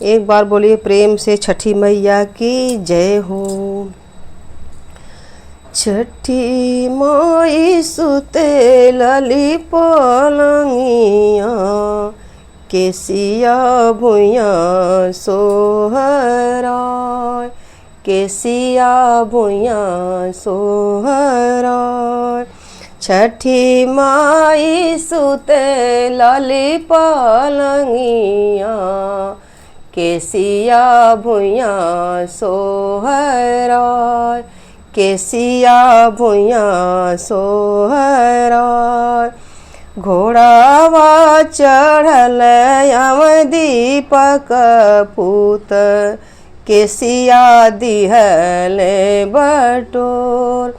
एक बार बोलिए प्रेम से छठी मैया की जय हो। छठी माई सुते लली पलंगिया, केसिया भुइया सोहराय, केसिया भुइया सोहराय। छठी माई सुते लली पलंगिया, केसिया भुइया सोहराय, केसिया भुइया सोहराय। घोड़ावा चढ़ल यम दीपक पूत, केसिया दिहले बटोर,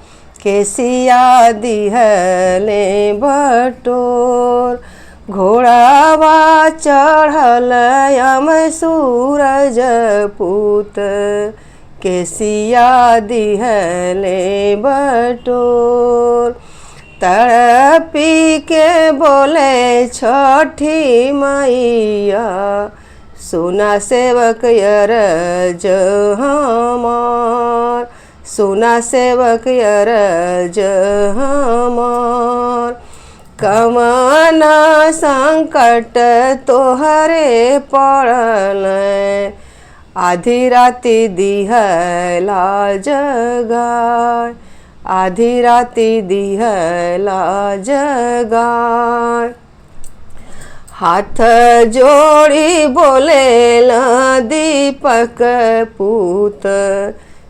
केसिया दिहले बटोर। घोड़ावा चढ़ल यम सूरज पूत, केसिया दिहले बटोर। तड़पी के बोले छठी मैया, सुना सेवक अरज हमार, सुना सेवक अरज हमार। कवन संकट तोहरे पड़ल, आधी राति दिहला जगाय, आधी राति दिहला जगाय। हाथ जोड़ी बोलेला दीपक पूत,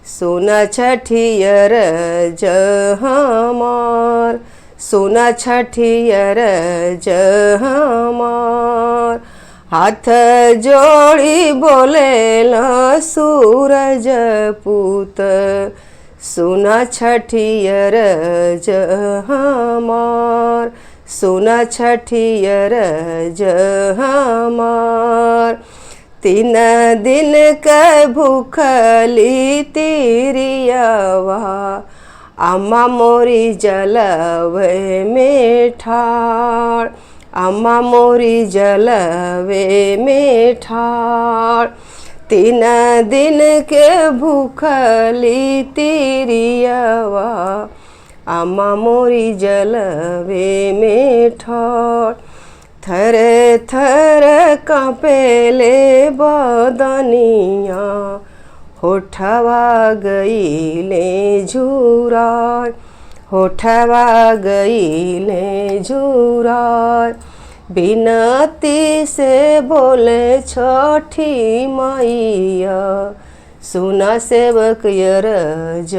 सुना छठी अरज हमार, सुना छठी अरज हमार। हाथ जोड़ी बोलेला सूरज पूत, सुना छठी अरज हमार, सुना छठी अरज हमार। 3 दिन के भूखली तिरियवा, अम्मा मोरी जलवे में ठाड़, अम्मा मोरी जलवे में ठाड़। 3 दिन के भूखली तिरियवा, अम्मा मोरी जलवे में ठाड़। थर थर कांपेले बदनिया, होठवा गईले झुराय, होठवा गईले झुराय। बिनती से बोले छठी मैया, सुना सेवक अरज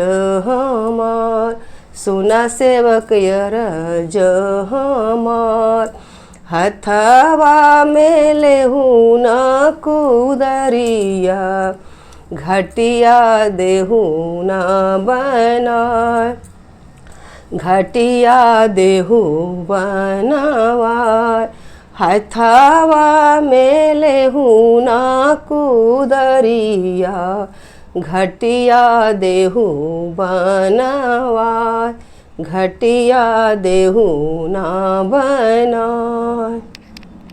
हमार, सुना सेवक अरज हमार। हथवा में लेहू न कुदरिया, घटिया देहू न बनाय, घटिया देहू बनवाय। हथवा में लेहू न कुदरिया, घटिया देहू बनवाय, घटिया देहू न बनाय।